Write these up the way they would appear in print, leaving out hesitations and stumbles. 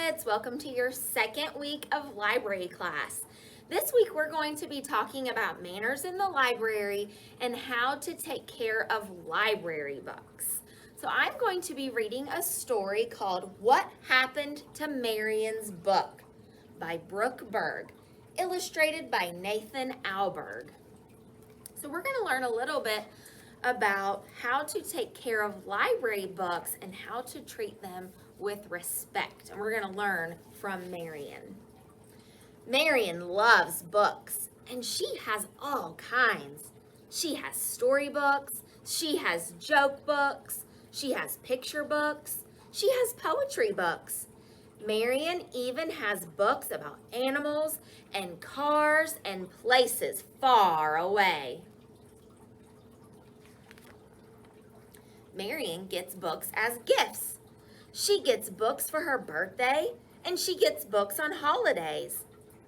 kids, welcome to your second week of library class. This week we're going to be talking about manners in the library and how to take care of library books. So I'm going to be reading a story called What Happened to Marion's Book by Brooke Berg, illustrated by Nathan Alberg. So we're going to learn a little bit about how to take care of library books and how to treat them with respect. And we're going to learn from Marion. Marion loves books, and she has all kinds. She has storybooks, she has joke books, she has picture books, she has poetry books. Marion even has books about animals and cars and places far away. Marion gets books as gifts. She gets books for her birthday, and she gets books on holidays.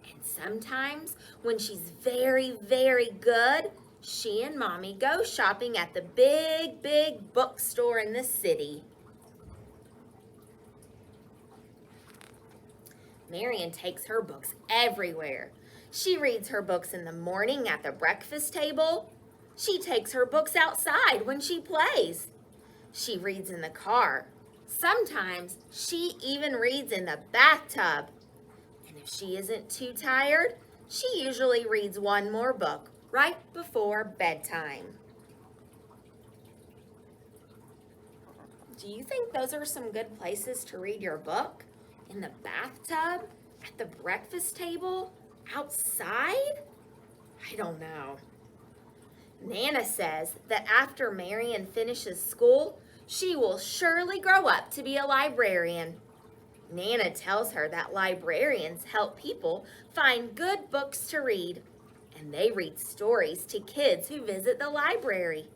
And sometimes, when she's very, very good, she and Mommy go shopping at the big bookstore in the city. Marion takes her books everywhere. She reads her books in the morning at the breakfast table. She takes her books outside when she plays. She reads in the car. Sometimes she even reads in the bathtub. And if she isn't too tired, she usually reads one more book right before bedtime. Do you think those are some good places to read your book? In the bathtub? At the breakfast table? Outside? I don't know. Nana says that after Marion finishes school, she will surely grow up to be a librarian. Nana tells her that librarians help people find good books to read, and they read stories to kids who visit the library.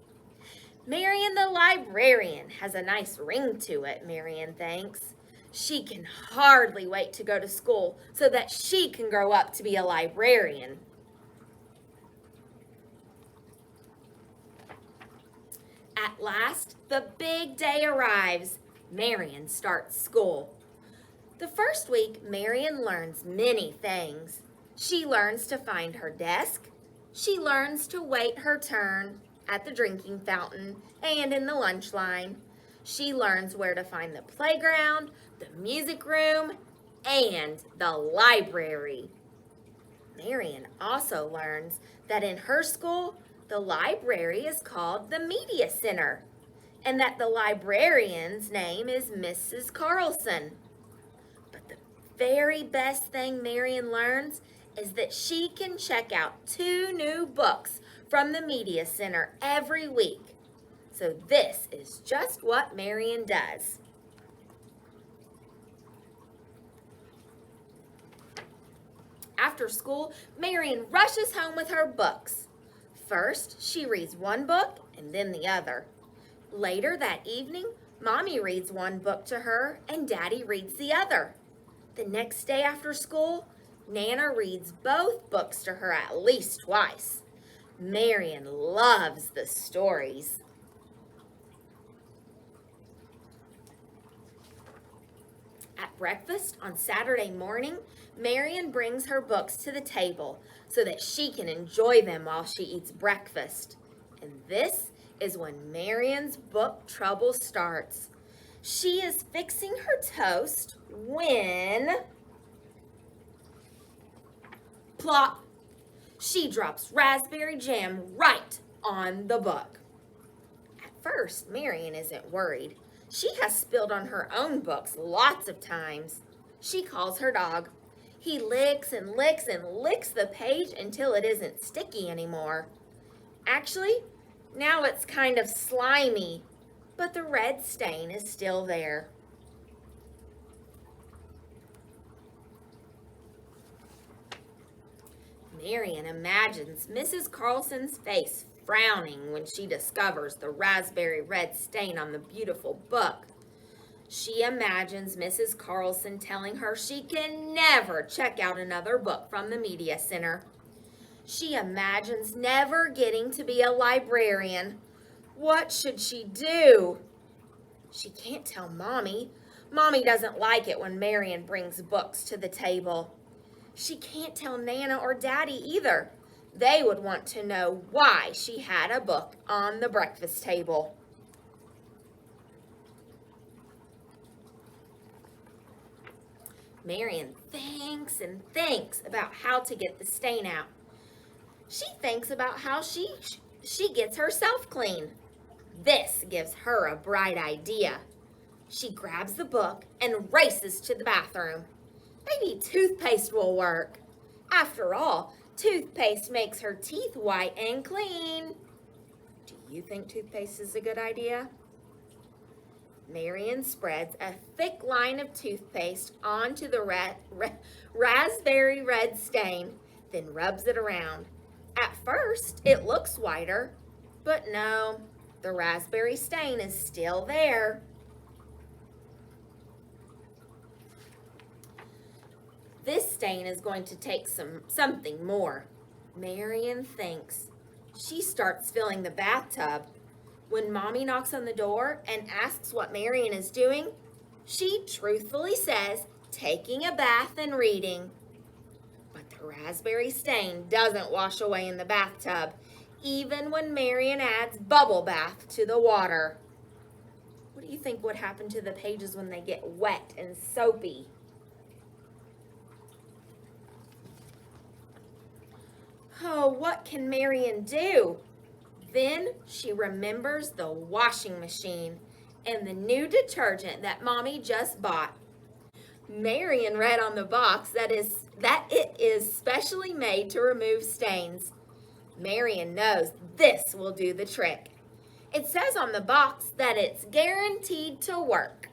Marion the librarian has a nice ring to it, Marion thinks. She can hardly wait to go to school so that she can grow up to be a librarian. At last, the big day arrives. Marion starts school. The first week, Marion learns many things. She learns to find her desk. She learns to wait her turn at the drinking fountain and in the lunch line. She learns where to find the playground, the music room, and the library. Marion also learns that in her school, the library is called the Media Center, and that the librarian's name is Mrs. Carlson. But the very best thing Marion learns is that she can check out 2 new books from the Media Center every week. So this is just what Marion does. After school, Marion rushes home with her books. First, she reads one book and then the other. Later that evening, Mommy reads one book to her and Daddy reads the other. The next day after school, Nana reads both books to her at least twice. Marion loves the stories. At breakfast on Saturday morning, Marion brings her books to the table so that she can enjoy them while she eats breakfast. And this is when Marion's book trouble starts. She is fixing her toast when, plop, she drops raspberry jam right on the book. At first, Marion isn't worried. She has spilled on her own books lots of times. She calls her dog. He licks and licks and licks the page until it isn't sticky anymore. Actually, now it's kind of slimy, but the red stain is still there. Marion imagines Mrs. Carlson's face frowning when she discovers the raspberry red stain on the beautiful book. She imagines Mrs. Carlson telling her she can never check out another book from the Media Center. She imagines never getting to be a librarian. What should she do? She can't tell Mommy. Mommy doesn't like it when Marion brings books to the table. She can't tell Nana or Daddy either. They would want to know why she had a book on the breakfast table. Marion thinks and thinks about how to get the stain out. She thinks about how she gets herself clean. This gives her a bright idea. She grabs the book and races to the bathroom. Maybe toothpaste will work. After all, toothpaste makes her teeth white and clean. Do you think toothpaste is a good idea? Marion spreads a thick line of toothpaste onto the raspberry red stain, then rubs it around. At first, it looks whiter, but no, the raspberry stain is still there. This stain is going to take something more. Marion thinks. She starts filling the bathtub. When Mommy knocks on the door and asks what Marion is doing, she truthfully says, taking a bath and reading. But the raspberry stain doesn't wash away in the bathtub, even when Marion adds bubble bath to the water. What do you think would happen to the pages when they get wet and soapy? Oh, what can Marion do? Then she remembers the washing machine and the new detergent that Mommy just bought. Marion read on the box that it is specially made to remove stains. Marion knows this will do the trick. It says on the box that it's guaranteed to work.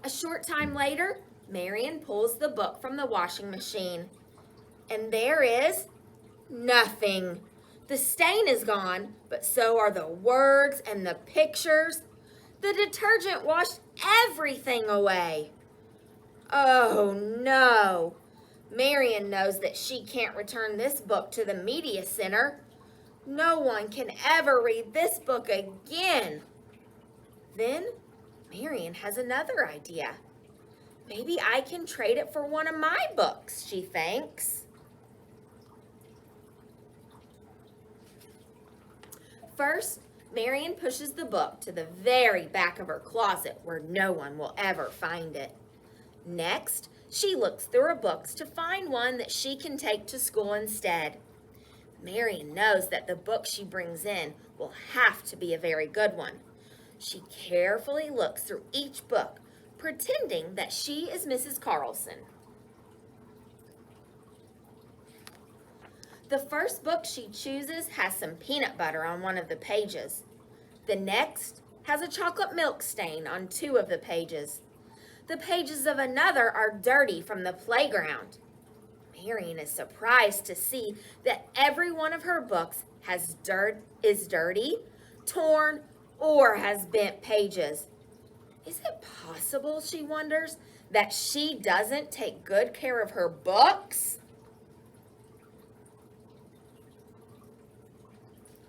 A short time later, Marion pulls the book from the washing machine, and there is nothing. The stain is gone, but so are the words and the pictures. The detergent washed everything away. Oh no! Marion knows that she can't return this book to the media center. No one can ever read this book again. Then Marion has another idea. Maybe I can trade it for one of my books, she thinks. First, Marion pushes the book to the very back of her closet where no one will ever find it. Next, she looks through her books to find one that she can take to school instead. Marion knows that the book she brings in will have to be a very good one. She carefully looks through each book, pretending that she is Mrs. Carlson. The first book she chooses has some peanut butter on one of the pages. The next has a chocolate milk stain on two of the pages. The pages of another are dirty from the playground. Marion is surprised to see that every one of her books is dirty, torn, or has bent pages. Is it possible, she wonders, that she doesn't take good care of her books?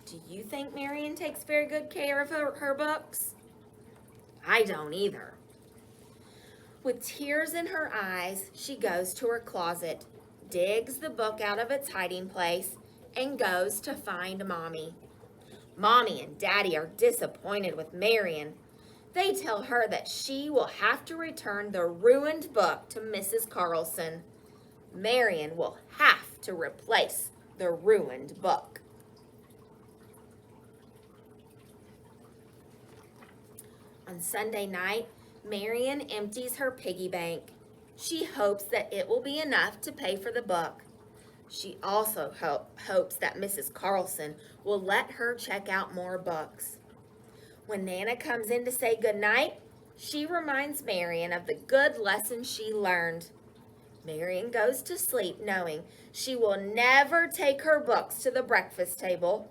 Do you think Marion takes very good care of her books? I don't either. With tears in her eyes, she goes to her closet, digs the book out of its hiding place, and goes to find Mommy. Mommy and Daddy are disappointed with Marion. They tell her that she will have to return the ruined book to Mrs. Carlson. Marion will have to replace the ruined book. On Sunday night, Marion empties her piggy bank. She hopes that it will be enough to pay for the book. She also hopes that Mrs. Carlson will let her check out more books. When Nana comes in to say goodnight, she reminds Marion of the good lesson she learned. Marion goes to sleep knowing she will never take her books to the breakfast table,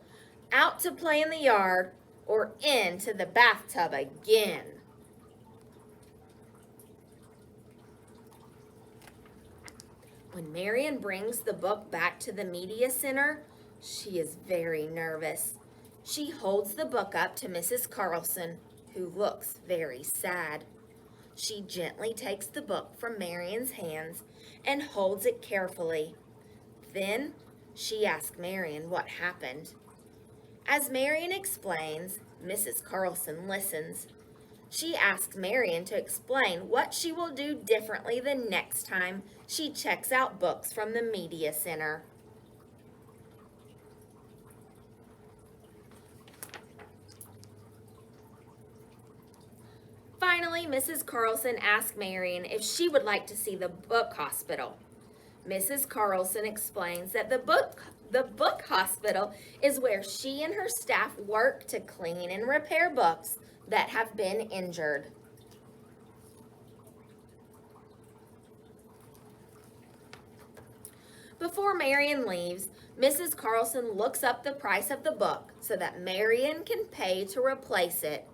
out to play in the yard, or into the bathtub again. When Marion brings the book back to the media center, she is very nervous. She holds the book up to Mrs. Carlson, who looks very sad. She gently takes the book from Marion's hands and holds it carefully. Then she asks Marion what happened. As Marion explains, Mrs. Carlson listens. She asks Marion to explain what she will do differently the next time she checks out books from the Media Center. Finally, Mrs. Carlson asked Marion if she would like to see the book hospital. Mrs. Carlson explains that the book hospital is where she and her staff work to clean and repair books that have been injured. Before Marion leaves, Mrs. Carlson looks up the price of the book so that Marion can pay to replace it.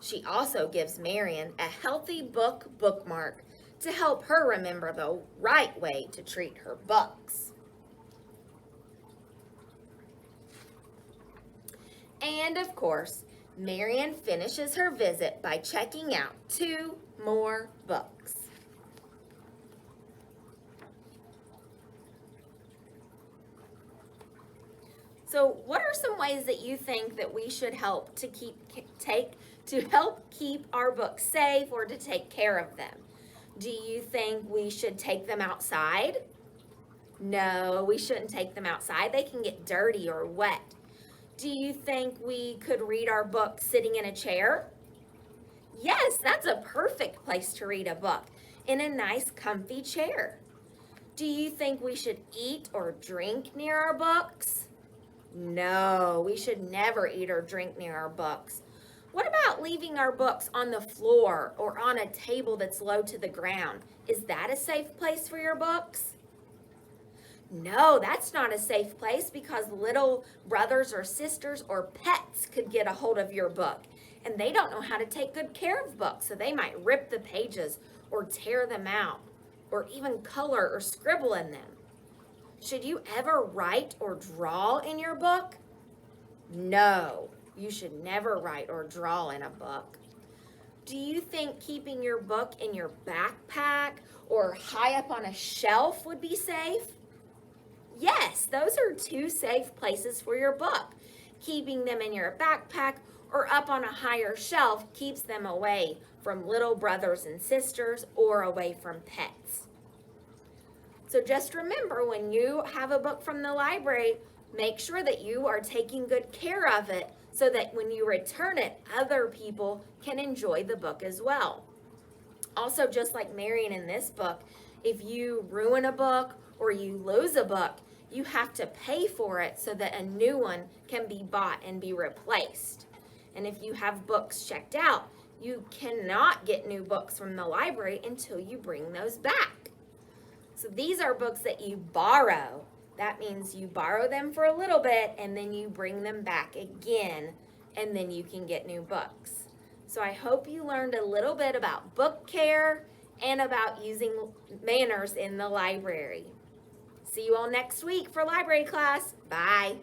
She also gives Marion a healthy book bookmark to help her remember the right way to treat her books. And of course, Marion finishes her visit by checking out 2 more books. So what are some ways that you think that we should help to help keep our books safe or to take care of them? Do you think we should take them outside? No, we shouldn't take them outside. They can get dirty or wet. Do you think we could read our book sitting in a chair? Yes, that's a perfect place to read a book, in a nice comfy chair. Do you think we should eat or drink near our books? No, we should never eat or drink near our books. What about leaving our books on the floor or on a table that's low to the ground? Is that a safe place for your books? No, that's not a safe place because little brothers or sisters or pets could get a hold of your book, and they don't know how to take good care of books, so they might rip the pages or tear them out or even color or scribble in them. Should you ever write or draw in your book? No, you should never write or draw in a book. Do you think keeping your book in your backpack or high up on a shelf would be safe? Yes, those are 2 safe places for your book. Keeping them in your backpack or up on a higher shelf keeps them away from little brothers and sisters or away from pets. So just remember, when you have a book from the library, make sure that you are taking good care of it so that when you return it, other people can enjoy the book as well. Also, just like Marion in this book, if you ruin a book or you lose a book, you have to pay for it so that a new one can be bought and be replaced. And if you have books checked out, you cannot get new books from the library until you bring those back. So these are books that you borrow. That means you borrow them for a little bit and then you bring them back again, and then you can get new books. So I hope you learned a little bit about book care and about using manners in the library. See you all next week for library class. Bye.